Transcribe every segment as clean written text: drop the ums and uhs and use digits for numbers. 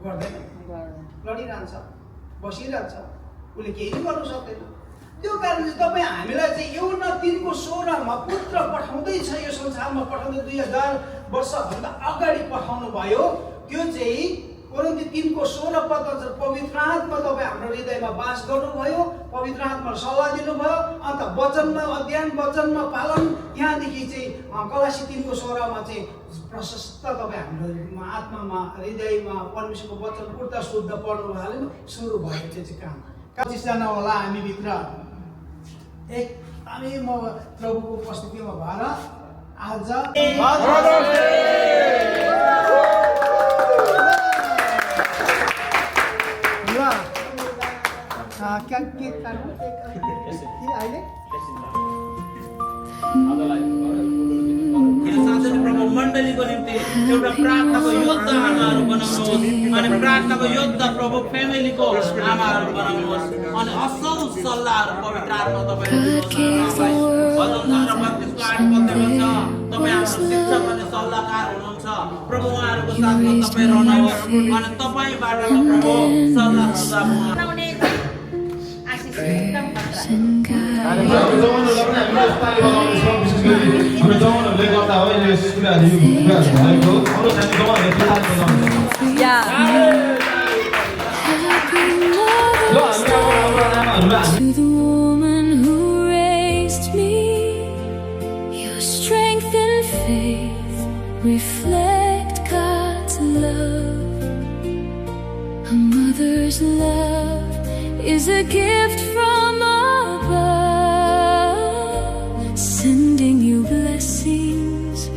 गर्दैन, लडिरहन्छ, बसिरहन्छ, उसले केही गर्नु सक्दैन। त्यो कारण चाहिँ तपाईँ हामीलाई चाहिँ एउटा 3:16 पुत्र पठाउँदैछ यो संसारमा, पठाउँदै 2000 वर्षभन्दा अगाडि पठाउनु भयो। त्यो चाहिँ कोरिन्थी 3:16 पद अनुसार पवित्र आत्मा तपाईँ हाम्रो हृदयमा वास गर्नुभयो, पवित्र आत्माले सल्लाह दिनुभयो, अन्त वचनमा अध्ययन, वचनमा पालन, यहाँदेखि चाहिँ कलासी 3:16 चाहिँ प्रशस्त तपाईँ हाम्रो आत्मामा, हृदयमा परमेश्वरको वचन उल्टा शुद्ध पढ्नु भयो, सुरु भयो त्यो चाहिँ काम। 25जना होला हामीभित्र एकदमै म प्रभुको उपस्थितिमा भएर आज मण्डलीको निम्ति एउटा प्रार्थनाको योद्धा आमाहरू बनाउनुहोस् अनि प्रार्थनाको योद्धा प्रभु फ्यामिलीको आमाहरू बनाउनुहोस् अनि असल सल्लाहहरू पवित्र आत्मा तपाईँले दिनुहोस्। भजन 32:8 पदमा छ तपाईँ हाम्रो शिक्षक अनि सल्लाहकार हुनुहुन्छ प्रभु, उहाँहरूको साथमा तपाईँ रहनुहोस् अनि तपाईँबाट प्रभु सल्लाह सुझाव To the woman who raised me, your strength and faith reflect God's love. A mother's love is a gift from above, sending you blessings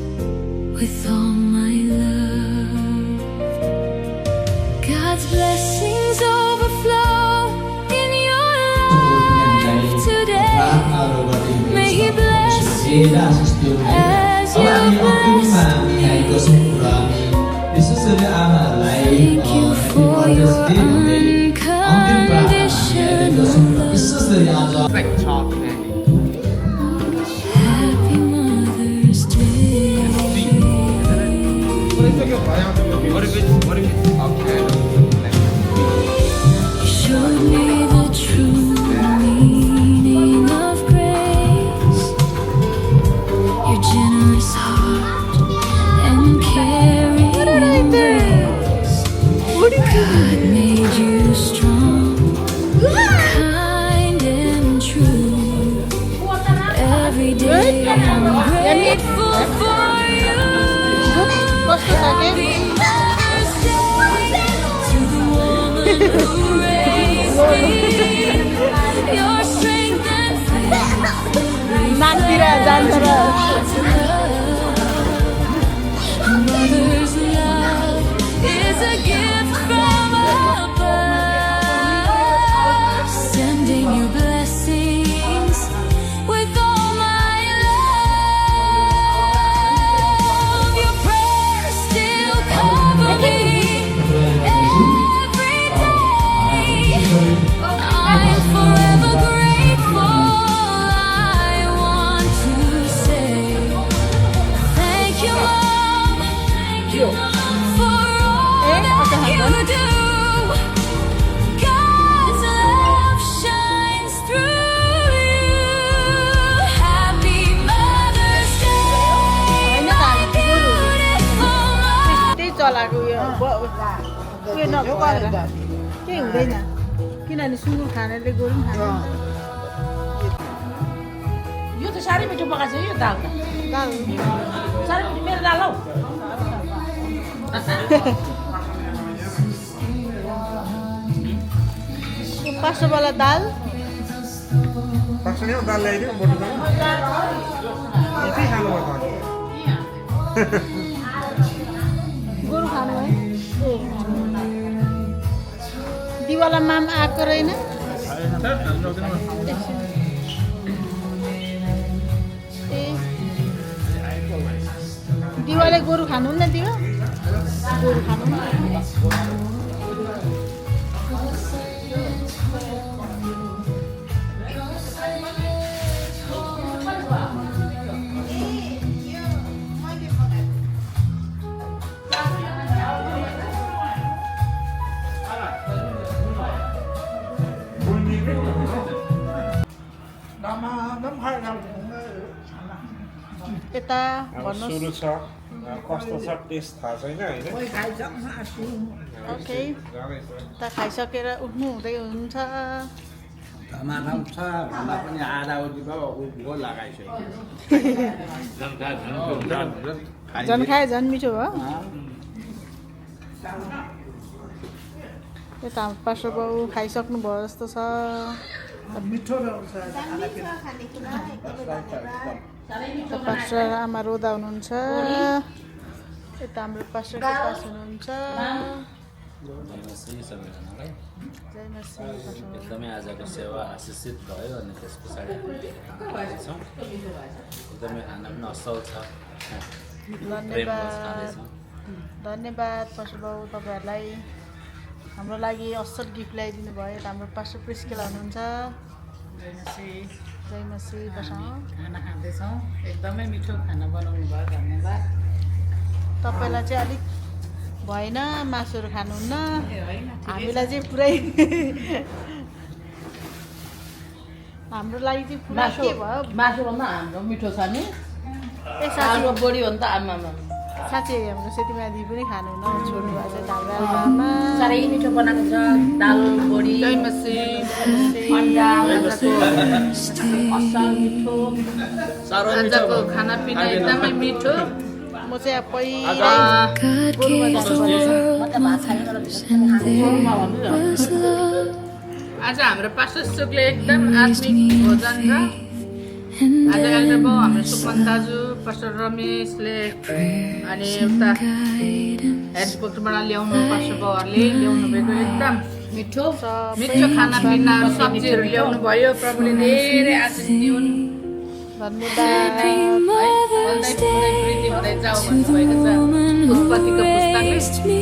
with all my love. God's blessings overflow in your life today. May He bless you as you bless me. Thank you for your unconditional love. Happy Mother's Day. You showed me the true meaning of grace, your generous heart and caring embrace. God made you strong, kind and true. Every day I'm grateful for you. Happy Mother's Day to the woman who raised me. Your strength and faith reflect God's love. A mother's love is a gift from above, sending you blessings with all my love. Your prayers still cover me every day. I'm forever grateful. I want to say thank you, Mom, for all that you do. God's love shines through you. Happy Mother's Day, my beautiful mom. त्यही चलाएको उयो नभएर केही हुँदैन, किनभने सुँगुर खानेले गोरु पनि खान्छ। यो त साह्रै मिठो पकाएको छ यो दाल त साह्रै मिठो मेरो दाल हौ। पाँच वाला दाल दाल ल्याइदियो बोटो यति खानु गोरु खानु है। दिवाला माम आएको रहेन। दिवाले गोरु खानु न दिवा गोरु खानु यता अब भन्नुहोस् सुरु छ कस्तो छ टेस्ट थाहा छैन होइन ओके जाँदैछ त खाइसकेर उठ्नु हुँदै हुन्छ धमाधम छ भन्दा पनि आधा उति भयो लगाइसक्यो झन् खाए झन् मिठो भयो यता हाम्रो पास्टर बाउ खाइसक्नु भयो जस्तो छ मिठो रहन्छ यता पास्टर आमा रोदा हुनुहुन्छ यता हाम्रो पास्टर पास हुनुहुन्छ जय मसीह एकदमै आजको सेवा आशिषित भयो अनि त्यस पछाडि छौँ एकदमै खाना पनि असल छ धन्यवाद धन्यवाद पास्टर बाउ तपाईँहरूलाई हाम्रो लागि असल गिफ्ट ल्याइदिनु भयो यता हाम्रो पास्टर प्रिस्केला हुनुहुन्छ जय मसीह खाना खाँदैछौँ एकदमै मिठो खाना बनाउनु भयो धन्यवाद तपाईँलाई चाहिँ अलिक भएन मासुहरू खानुहुन्न हामीलाई चाहिँ पुरै हाम्रो लागि चाहिँ पुरा के भयो मासुभन्दा हाम्रो मिठो छ नि ए साँच्चै आलु बढी हो नि त आमामा साँच्चै हाम्रो सेतीमा दिदी पनि खानुहुन्न छोड्नु भएको छ हाम्रो आमामा साह्रै मिठो बनाएको छ दाल बढी अन्डा असल मिठो आजको खानापिना एकदमै मिठो म चाहिँ अब पहिला आज हाम्रो पास्टर सुकले एकदम आत्मिक भोजन र आज एल्डर बाउ हाम्रो सुमन दाजु पास्टर रमेशले अनि उता हेडपोस्टबाट ल्याउनु पास्टर बाउहरूले ल्याउनु भएको एकदम मिठो मिठो खानापिना सब्जीहरू ल्याउनु भयो प्रभुले धेरै आशिष दिउन् धन्यवाद वृद्धि हुँदै जाऊ भन्नुभएको छ उत्पत्तिको पुस्तकले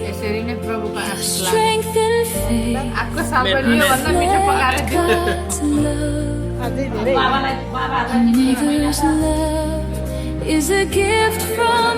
यसरी नै प्रभुको आशिष लाग्यो आएको साल पनि योभन्दा मिठो पकाएर दिउँ अझै धेरै Is a gift from